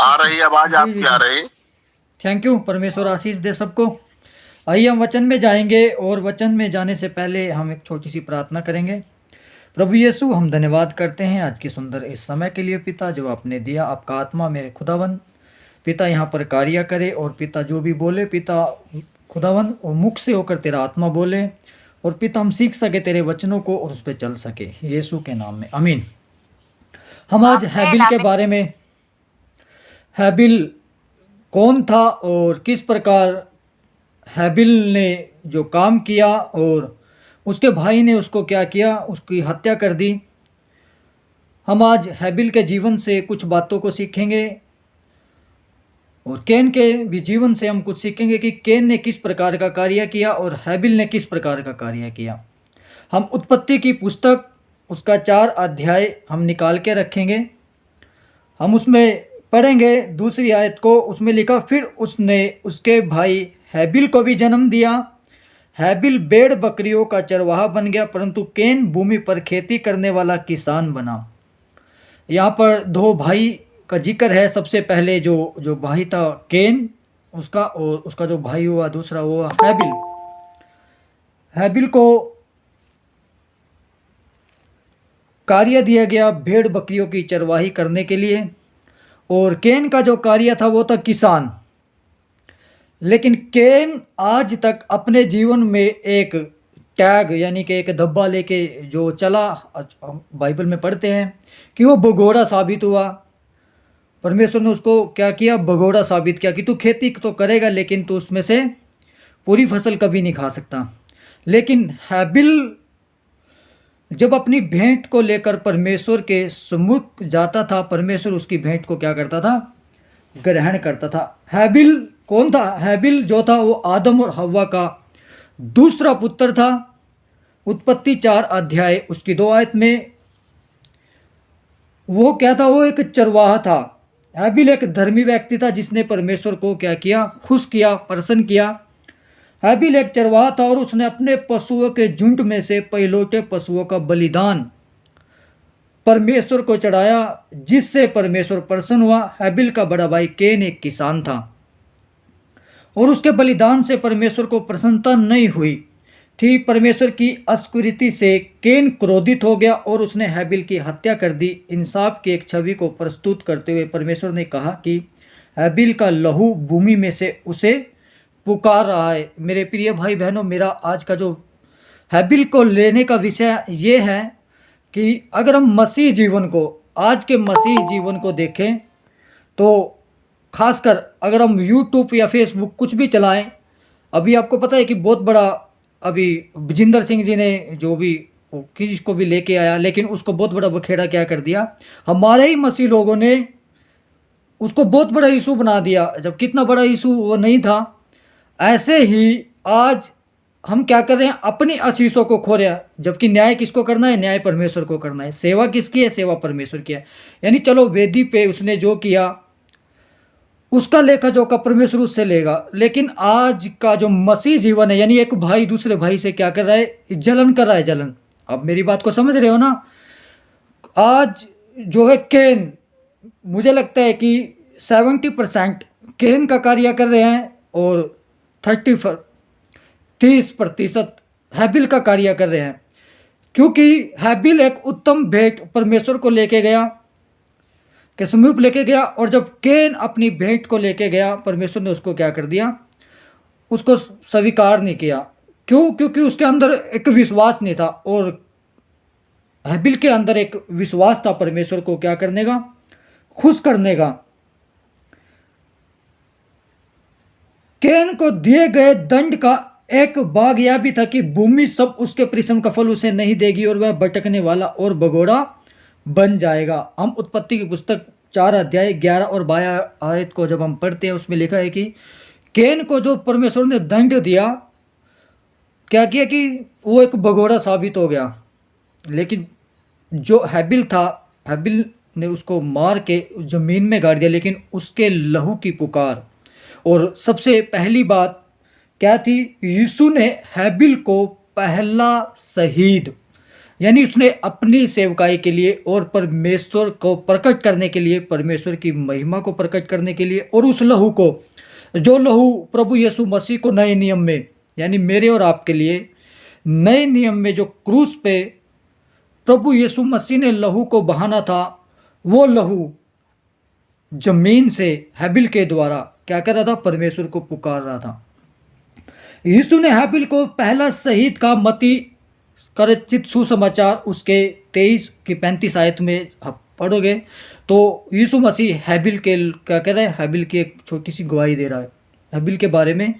आ रही आवाज जी जी आपकी आ जी। रही। थैंक यू, परमेश्वर आशीष दे सबको। आइए हम वचन में जाएंगे, और वचन में जाने से पहले हम एक छोटी सी प्रार्थना करेंगे। प्रभु यीशु, हम धन्यवाद करते हैं आज के सुंदर इस समय के लिए पिता, जो आपने दिया। आपका आत्मा मेरे खुदावन पिता यहाँ पर कार्य करे, और पिता जो भी बोले पिता खुदावन, और मुख से होकर तेरा आत्मा बोले, और पिता हम सीख सके तेरे वचनों को और उस पर चल सके, यीशु के नाम में आमीन। हम आज हैबिल के बारे में, हैबिल कौन था और किस प्रकार हैबिल ने जो काम किया और उसके भाई ने उसको क्या किया, उसकी हत्या कर दी। हम आज हैबिल के जीवन से कुछ बातों को सीखेंगे, और कैन के भी जीवन से हम कुछ सीखेंगे कि कैन ने किस प्रकार का कार्य किया और हैबिल ने किस प्रकार का कार्य किया। हम उत्पत्ति की पुस्तक, उसका 4 अध्याय हम निकाल के रखेंगे। हम उसमें पढ़ेंगे दूसरी आयत को। उसमें लिखा, फिर उसने उसके भाई हैबिल को भी जन्म दिया। हैबिल भेड़ बकरियों का चरवाहा बन गया, परंतु कैन भूमि पर खेती करने वाला किसान बना। यहाँ पर 2 भाई का जिक्र है। सबसे पहले जो जो भाई था कैन, उसका, और उसका जो भाई हुआ दूसरा हुआ हैबिल। हैबिल को कार्य दिया गया भेड़ बकरियों की चरवाही करने के लिए, और कैन का जो कार्य था वो था किसान। लेकिन कैन आज तक अपने जीवन में एक टैग यानी कि एक धब्बा लेके जो चला, हम बाइबल में पढ़ते हैं कि वो भगोड़ा साबित हुआ। परमेश्वर ने उसको क्या किया, भगोड़ा साबित किया कि तू खेती तो करेगा लेकिन तू उसमें से पूरी फसल कभी नहीं खा सकता। लेकिन हैबिल जब अपनी भेंट को लेकर परमेश्वर के सम्मुख जाता था, परमेश्वर उसकी भेंट को क्या करता था, ग्रहण करता था। हैबिल कौन था? हैबिल जो था वो आदम और हव्वा का दूसरा पुत्र था। उत्पत्ति 4 अध्याय उसकी 2 आयत में वो क्या था, वो एक चरवाहा था। हैबिल एक धर्मी व्यक्ति था जिसने परमेश्वर को क्या किया, खुश किया, प्रसन्न किया। हैबिल एक चरवाहा था और उसने अपने पशुओं के झुंड में से पहिलौठे पशुओं का बलिदान परमेश्वर को चढ़ाया, जिससे परमेश्वर प्रसन्न हुआ। हैबिल का बड़ा भाई कैन एक किसान था, और उसके बलिदान से परमेश्वर को प्रसन्नता नहीं हुई थी। परमेश्वर की अस्वीकृति से कैन क्रोधित हो गया और उसने हैबिल की हत्या कर दी। इंसाफ की एक छवि को प्रस्तुत करते हुए परमेश्वर ने कहा कि हैबिल का लहू भूमि में से उसे पुकार रहा है। मेरे प्रिय भाई बहनों, मेरा आज का जो हैबिल को लेने का विषय ये है कि अगर हम मसीह जीवन को, आज के मसीह जीवन को देखें, तो खासकर अगर हम यूट्यूब या फेसबुक कुछ भी चलाएं, अभी आपको पता है कि बहुत बड़ा, अभी विजेंद्र सिंह जी ने जो भी किसको भी लेके आया, लेकिन उसको बहुत बड़ा बखेड़ा क्या कर दिया, हमारे ही मसीह लोगों ने उसको बहुत बड़ा इशू बना दिया, जब कितना बड़ा इशू वो नहीं था। ऐसे ही आज हम क्या कर रहे हैं, अपनी आशीषों को खो रहे हैं, जबकि न्याय किसको करना है, न्याय परमेश्वर को करना है। सेवा किसकी है, सेवा परमेश्वर की है। यानी चलो वेदी पे उसने जो किया उसका लेखा जोखा परमेश्वर उससे लेगा, लेकिन आज का जो मसीह जीवन है, यानी एक भाई दूसरे भाई से क्या कर रहा है, जलन कर रहा है, जलन। अब मेरी बात को समझ रहे हो ना। आज जो है कैन, मुझे लगता है कि 70% कैन का कार्य कर रहे हैं, और 30% हैबिल का कार्य कर रहे हैं। क्योंकि हैबिल एक उत्तम भेंट परमेश्वर को लेके गया, के समीप लेके गया, और जब कैन अपनी भेंट को लेके गया, परमेश्वर ने उसको क्या कर दिया, उसको स्वीकार नहीं किया। क्यों? क्योंकि उसके अंदर एक विश्वास नहीं था, और हैबिल के अंदर एक विश्वास था परमेश्वर को क्या करने का, खुश करने का। कैन को दिए गए दंड का एक भाग यह भी था कि भूमि सब उसके परिश्रम का फल उसे नहीं देगी, और वह भटकने वाला और भगोड़ा बन जाएगा। हम उत्पत्ति की पुस्तक 4 अध्याय 11 और 22 आयत को जब हम पढ़ते हैं, उसमें लिखा है कि कैन को जो परमेश्वर ने दंड दिया, क्या किया कि वो एक भगोड़ा साबित हो गया। लेकिन जो हैबिल था, हैबिल ने उसको मार के जमीन में गाड़ दिया, लेकिन उसके लहू की पुकार। और सबसे पहली बात क्या थी, यीशु ने हैबिल को पहला शहीद, यानी उसने अपनी सेवकाई के लिए और परमेश्वर को प्रकट करने के लिए, परमेश्वर की महिमा को प्रकट करने के लिए, और उस लहू को, जो लहू प्रभु यीशु मसीह को नए नियम में, यानी मेरे और आपके लिए नए नियम में जो क्रूस पे प्रभु यीशु मसीह ने लहू को बहाना था, वो लहू जमीन से हैबिल के द्वारा क्या कर रहा था, परमेश्वर को पुकार रहा था। यीशु ने हैबिल को पहला शहीद का, मती का रचित सुसमाचार उसके 23 की 35 आयत में आप पढ़ोगे तो यीशु मसीह हैबिल के क्या कह रहा है, हैबिल की एक छोटी सी गवाही दे रहा है। हैबिल के बारे में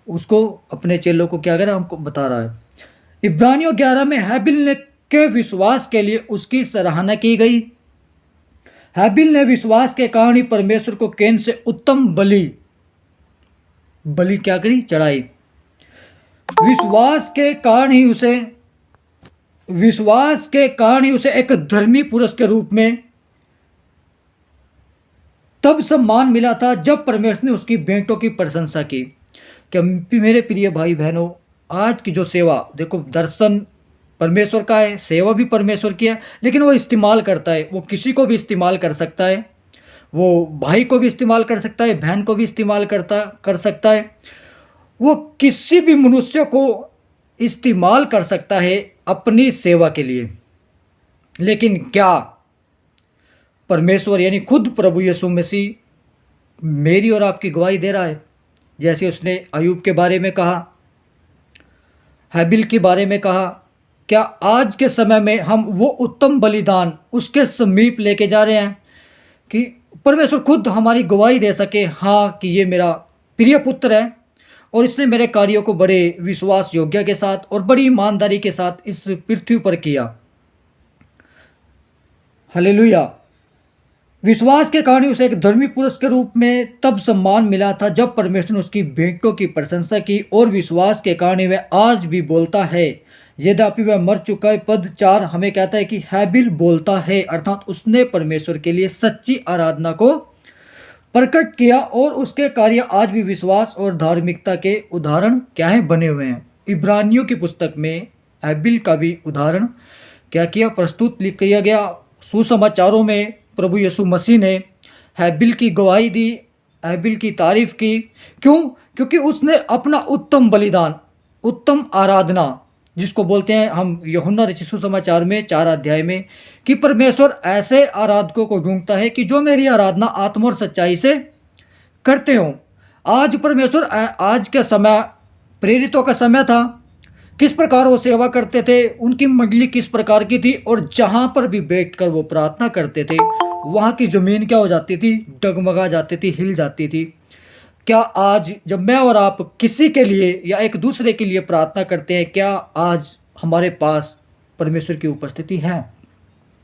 उसको अपने चेलों को क्या कर रहा है, हमको बता रहा है। इब्रानियों 11 में हैबिल ने के विश्वास के लिए उसकी सराहना की गई। हैबिल ने विश्वास के कारण ही परमेश्वर को कैन से उत्तम बलि क्या करी, चढ़ाई। विश्वास के कारण ही उसे एक धर्मी पुरुष के रूप में तब सम्मान मिला था जब परमेश्वर ने उसकी भेंटों की प्रशंसा की। क्या मेरे प्रिय भाई बहनों, आज की जो सेवा देखो, दर्शन परमेश्वर का है, सेवा भी परमेश्वर की है, लेकिन वो इस्तेमाल करता है, वो किसी को भी इस्तेमाल कर सकता है, वो भाई को भी इस्तेमाल कर सकता है, बहन को भी इस्तेमाल कर सकता है, वो किसी भी मनुष्य को इस्तेमाल कर सकता है अपनी सेवा के लिए। लेकिन क्या परमेश्वर यानी खुद प्रभु यीशु मसीह मेरी और आपकी गवाही दे रहा है? जैसे उसने अयूब के बारे में कहा, हैबिल के बारे में कहा, क्या आज के समय में हम वो उत्तम बलिदान उसके समीप लेके जा रहे हैं कि परमेश्वर खुद हमारी गवाही दे सके, हाँ कि ये मेरा प्रिय पुत्र है और इसने मेरे कार्यों को बड़े विश्वास योग्य के साथ और बड़ी ईमानदारी के साथ इस पृथ्वी पर किया। हालेलुया। विश्वास के कारण उसे एक धर्मी पुरुष के रूप में तब सम्मान मिला था जब परमेश्वर ने उसकी भेंटों की प्रशंसा की, और विश्वास के कारण वह आज भी बोलता है, यद्यपि वह मर चुका है। पद 4 हमें कहता है कि हैबिल बोलता है, अर्थात उसने परमेश्वर के लिए सच्ची आराधना को प्रकट किया और उसके कार्य आज भी विश्वास और धार्मिकता के उदाहरण क्या है, बने हुए हैं। इब्रानियों की पुस्तक में हैबिल का भी उदाहरण क्या किया, प्रस्तुत किया गया। सुसमाचारों में प्रभु यीशु मसीह ने हैबिल की गवाही दी, हैबिल की तारीफ की। क्यों? क्योंकि उसने अपना उत्तम बलिदान, उत्तम आराधना, जिसको बोलते हैं हम यूहन्ना रचित सुसमाचार में 4 अध्याय में, कि परमेश्वर ऐसे आराधकों को ढूंढता है कि जो मेरी आराधना आत्मा और सच्चाई से करते हों। आज परमेश्वर, आज के समय प्रेरितों का समय था, किस प्रकार वो सेवा करते थे, उनकी मंडली किस प्रकार की थी, और जहाँ पर भी बैठकर वो प्रार्थना करते थे वहाँ की ज़मीन क्या हो जाती थी, डगमगा जाती थी, हिल जाती थी। क्या आज जब मैं और आप किसी के लिए या एक दूसरे के लिए प्रार्थना करते हैं, क्या आज हमारे पास परमेश्वर की उपस्थिति है?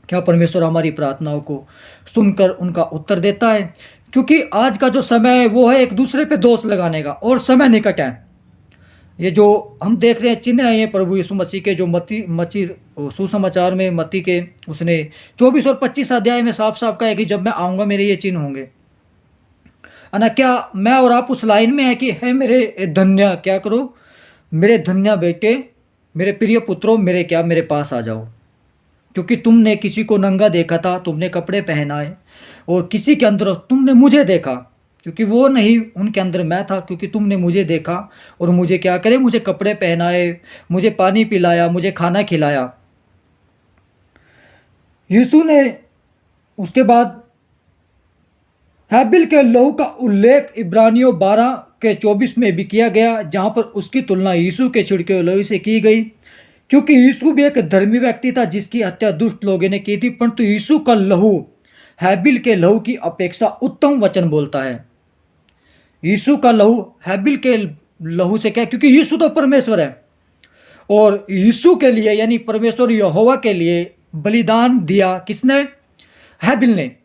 क्या परमेश्वर हमारी प्रार्थनाओं को सुनकर उनका उत्तर देता है? क्योंकि आज का जो समय है वो है एक दूसरे पे दोष लगाने का, और समय निकट है। ये जो हम देख रहे हैं चिन्ह हैं, ये प्रभु यीशु मसीह के जो मची सुसमाचार में मत्ती के उसने 24 और 25 अध्याय में साफ साफ कहा है कि जब मैं आऊँगा मेरे ये चिन्ह होंगे। ना क्या मैं और आप उस लाइन में है कि है मेरे धन्य, क्या करो मेरे धन्य बेटे, मेरे प्रिय पुत्रों, मेरे पास आ जाओ, क्योंकि तुमने किसी को नंगा देखा था, तुमने कपड़े पहनाए, और किसी के अंदर तुमने मुझे देखा, क्योंकि वो नहीं उनके अंदर मैं था, क्योंकि तुमने मुझे देखा और मुझे क्या करे, मुझे कपड़े पहनाए, मुझे पानी पिलाया, मुझे खाना खिलाया। यीशु ने उसके बाद हैबिल के लहू का उल्लेख इब्रानियों 12 के 24 में भी किया गया, जहाँ पर उसकी तुलना यीशु के छिड़के हुए लहू से की गई, क्योंकि यीशु भी एक धर्मी व्यक्ति था जिसकी हत्या दुष्ट लोगों ने की थी, परंतु यीशु का लहू हैबिल के लहू की अपेक्षा उत्तम वचन बोलता है। यीशु का लहू हैबिल के लहू से क्या, क्योंकि यीशु तो परमेश्वर है, और यीशु के लिए यानी परमेश्वर यहोवा के लिए बलिदान दिया किसने? हैबिल ने।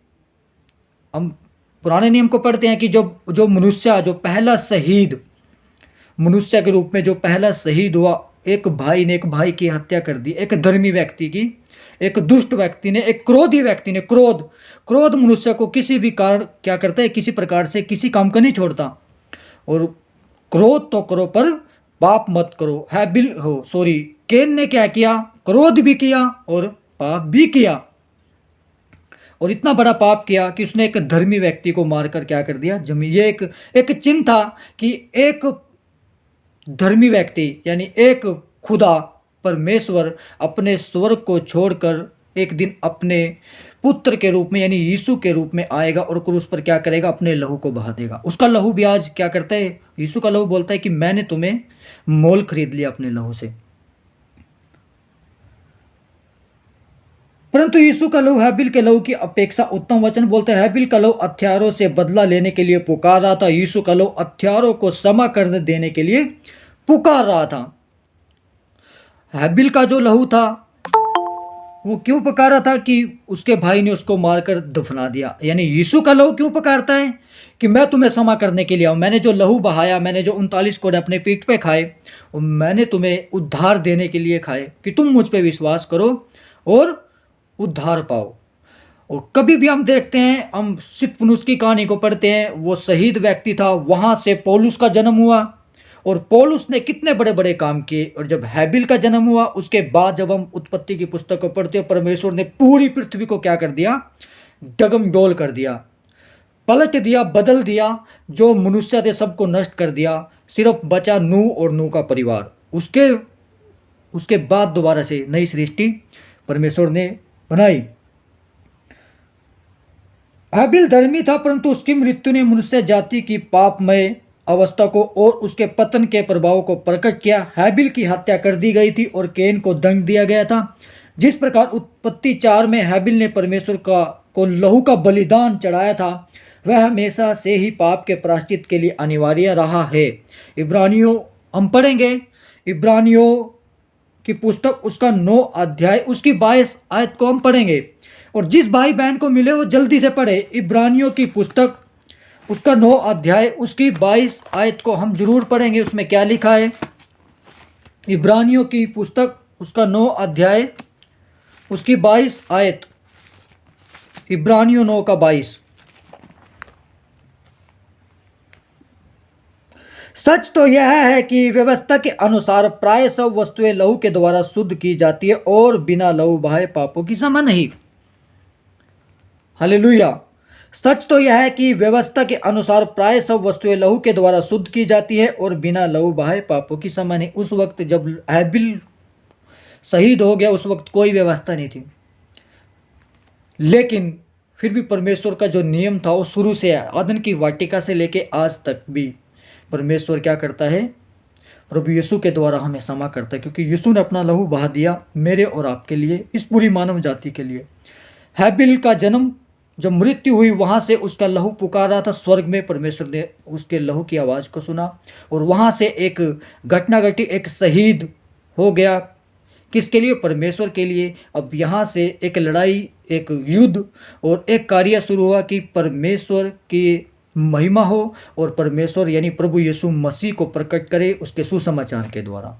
हम पुराने नियम को पढ़ते हैं कि जो मनुष्य, जो पहला शहीद मनुष्य के रूप में जो पहला शहीद हुआ, एक भाई ने एक भाई की हत्या कर दी, एक धर्मी व्यक्ति की, एक दुष्ट व्यक्ति ने, एक क्रोधी व्यक्ति ने। क्रोध मनुष्य को किसी भी कारण क्या करता है, किसी प्रकार से किसी काम का नहीं छोड़ता। और क्रोध तो करो पर पाप मत करो। केन ने क्या किया, क्रोध भी किया और पाप भी किया, और इतना बड़ा पाप किया कि उसने एक धर्मी व्यक्ति को मारकर क्या कर दिया, जमीन। ये एक चिन्ह था कि एक धर्मी व्यक्ति यानी एक खुदा परमेश्वर अपने स्वर्ग को छोड़कर एक दिन अपने पुत्र के रूप में यानी यीशु के रूप में आएगा और क्रूस पर क्या करेगा, अपने लहू को बहा देगा। उसका लहू भी आज क्या करता है, यीशु का लहू बोलता है कि मैंने तुम्हें मोल खरीद लिया अपने लहू से। परंतु यीशु का लहू हैबिल के लहू की अपेक्षा उत्तम। वचन बोलते हैं हैबिल का लहू हत्यारों से बदला लेने के लिए पुकार रहा था, यीशु का लहू हत्यारों को क्षमा कर देने के लिए पुकार रहा था। हैबिल का जो लहू था वो क्यों पुकारा था कि उसके भाई ने उसको मारकर दफना दिया। यानी यीशु का लहू क्यों पुकारता है कि मैं तुम्हें क्षमा करने के लिए आऊँ, मैंने जो लहू बहाया, मैंने जो 39 कोड़े अपने पीठ पे खाए, और मैंने तुम्हें उद्धार देने के लिए खाए कि तुम मुझ पे विश्वास करो और उद्धार पाओ। और कभी भी हम देखते हैं, हम सितफनुस की कहानी को पढ़ते हैं, वो शहीद व्यक्ति था, वहाँ से पौलुस का जन्म हुआ और पौलुस ने कितने बड़े बड़े काम किए। और जब हैबिल का जन्म हुआ उसके बाद जब हम उत्पत्ति की पुस्तक को पढ़ते हैं, परमेश्वर ने पूरी पृथ्वी को क्या कर दिया, डगमडोल कर दिया, पलट दिया, बदल दिया। जो मनुष्य थे सबको नष्ट कर दिया, सिर्फ बचा नूह और नूह का परिवार। उसके बाद दोबारा से नई सृष्टि परमेश्वर ने बनाई। हैबिल धर्मी था परंतु उसकी मृत्यु ने मनुष्य जाति की पापमय अवस्था को और उसके पतन के प्रभाव को प्रकट किया। हैबिल की हत्या कर दी गई थी और केन को दंड दिया गया था। जिस प्रकार उत्पत्ति 4 में हैबिल ने परमेश्वर को लहू का बलिदान चढ़ाया था, वह हमेशा से ही पाप के प्रायश्चित के लिए अनिवार्य रहा है। इब्रानियों हम पढ़ेंगे, इब्रानियों की पुस्तक उसका 9 अध्याय उसकी 22 आयत को हम पढ़ेंगे। और जिस भाई बहन को मिले वो जल्दी से पढ़े इब्रानियों की पुस्तक उसका 9 अध्याय उसकी 22 आयत को हम जरूर पढ़ेंगे। उसमें क्या लिखा है, इब्रानियों की पुस्तक उसका 9 अध्याय उसकी 22 आयत, इब्रानियों 9 का 22। सच तो यह है कि व्यवस्था के अनुसार प्राय सब वस्तुएं लहू के द्वारा शुद्ध की जाती है और बिना लहू बहाए पापों की क्षमा नहीं। हालेलुया। सच तो यह है कि व्यवस्था के अनुसार प्राय सब वस्तुएं लहू के द्वारा शुद्ध की जाती है और बिना लहू बहाए पापों की क्षमा नहीं। उस वक्त जब हैबिल शहीद हो गया उस वक्त कोई व्यवस्था नहीं थी, लेकिन फिर भी परमेश्वर का जो नियम था वो शुरू से आदन की वाटिका से लेके आज तक भी परमेश्वर क्या करता है, प्रभु यीशु के द्वारा हमें क्षमा करता है, क्योंकि यीशु ने अपना लहू बहा दिया मेरे और आपके लिए, इस पूरी मानव जाति के लिए। हैबिल का जन्म जब मृत्यु हुई वहाँ से उसका लहू पुकार रहा था स्वर्ग में, परमेश्वर ने उसके लहू की आवाज़ को सुना और वहाँ से एक घटना घटी, एक शहीद हो गया। किसके लिए, परमेश्वर के लिए। अब यहाँ से एक लड़ाई, एक युद्ध और एक कार्य शुरू हुआ कि परमेश्वर की महिमा हो और परमेश्वर यानी प्रभु यीशु मसीह को प्रकट करे उसके सुसमाचार के द्वारा।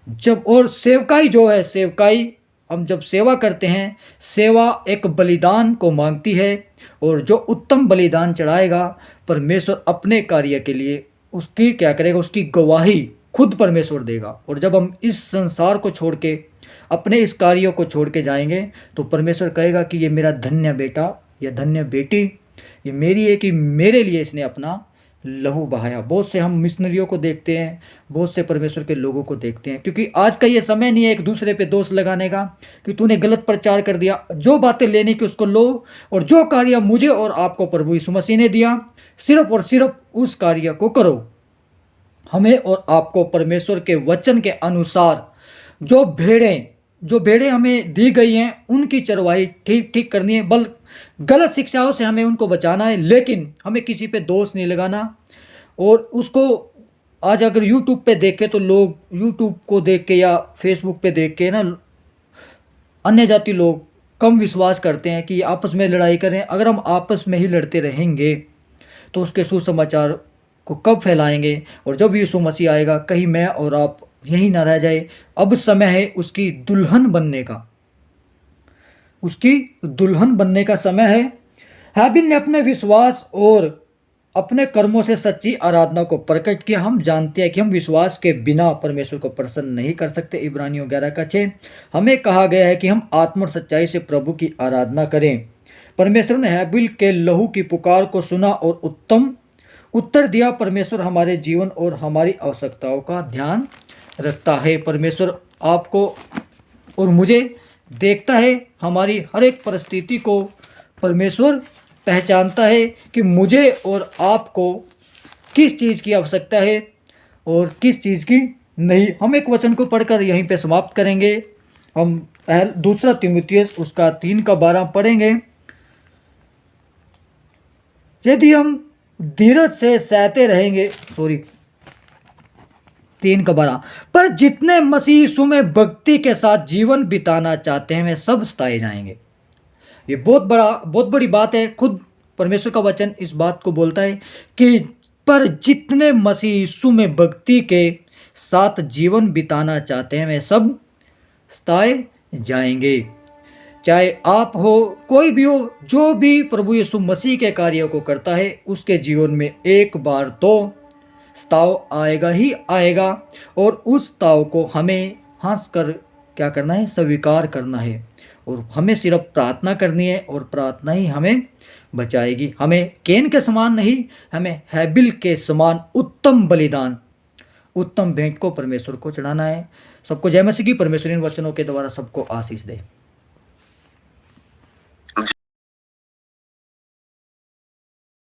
जब और सेवकाई जो है, सेवकाई हम जब सेवा करते हैं, सेवा एक बलिदान को मांगती है और जो उत्तम बलिदान चढ़ाएगा परमेश्वर अपने कार्य के लिए उसकी क्या करेगा, उसकी गवाही खुद परमेश्वर देगा। और जब हम इस संसार को छोड़ के अपने इस कार्यों को छोड़ के जाएंगे तो परमेश्वर कहेगा कि ये मेरा धन्य बेटा या धन्य बेटी, ये मेरी है कि मेरे लिए इसने अपना लहू बहाया। बहुत से हम मिशनरियों को देखते हैं, बहुत से परमेश्वर के लोगों को देखते हैं, क्योंकि आज का ये समय नहीं है एक दूसरे पे दोष लगाने का कि तूने गलत प्रचार कर दिया। जो बातें लेने की उसको लो और जो कार्य मुझे और आपको प्रभु यीशु मसीह ने दिया सिर्फ और सिर्फ उस कार्य को करो। हमें और आपको परमेश्वर के वचन के अनुसार जो भेड़ें हमें दी गई हैं उनकी चरवाही ठीक करनी है, गलत शिक्षाओं से हमें उनको बचाना है, लेकिन हमें किसी पे दोष नहीं लगाना। और उसको आज अगर यूट्यूब पे देखें तो लोग यूट्यूब को देख के या फेसबुक पे देख के ना अन्य जाति लोग कम विश्वास करते हैं कि आपस में लड़ाई करें। अगर हम आपस में ही लड़ते रहेंगे तो उसके सुसमाचार को कब फैलाएंगे। और जब यीशु मसीह आएगा कहीं मैं और आप यहीं ना रह जाए। अब समय है उसकी दुल्हन बनने का, उसकी दुल्हन बनने का समय है। हैबिल ने अपने विश्वास और अपने कर्मों से सच्ची आराधना को प्रकट किया। हम जानते हैं कि हम विश्वास के बिना परमेश्वर को प्रसन्न नहीं कर सकते। इब्रानियों 11:6 हमें कहा गया है कि हम आत्म और सच्चाई से प्रभु की आराधना करें। परमेश्वर ने हैबिल के लहू की पुकार को सुना और उत्तम उत्तर दिया। परमेश्वर हमारे जीवन और हमारी आवश्यकताओं का ध्यान रखता है। परमेश्वर आपको और मुझे देखता है, हमारी हर एक परिस्थिति को परमेश्वर पहचानता है कि मुझे और आपको किस चीज़ की आवश्यकता है और किस चीज़ की नहीं। हम एक वचन को पढ़कर यहीं पे समाप्त करेंगे। हम दूसरा तीमुथियुस उसका 3:12 पढ़ेंगे। यदि हम धीरज से सहते रहेंगे, 3:12, पर जितने मसीह यीशु में भक्ति के साथ जीवन बिताना चाहते हैं वे सब सताए जाएंगे। ये बहुत बड़ी बात है। खुद परमेश्वर का वचन इस बात को बोलता है कि पर जितने मसीह यीशु में भक्ति के साथ जीवन बिताना चाहते हैं वे सब सताए जाएंगे। चाहे आप हो, कोई भी हो, जो भी प्रभु यीशु मसीह के कार्यों को करता है उसके जीवन में एक बार तो सताव आएगा ही आएगा, और उस सताव को हमें हंस कर क्या करना है, स्वीकार करना है। और हमें सिर्फ प्रार्थना करनी है और प्रार्थना ही हमें बचाएगी। हमें कैन के समान नहीं, हमें हैबिल के समान उत्तम बलिदान, उत्तम भेंट को परमेश्वर को चढ़ाना है। सबको जय मसीह की। परमेश्वर इन वचनों के द्वारा सबको आशीष दे।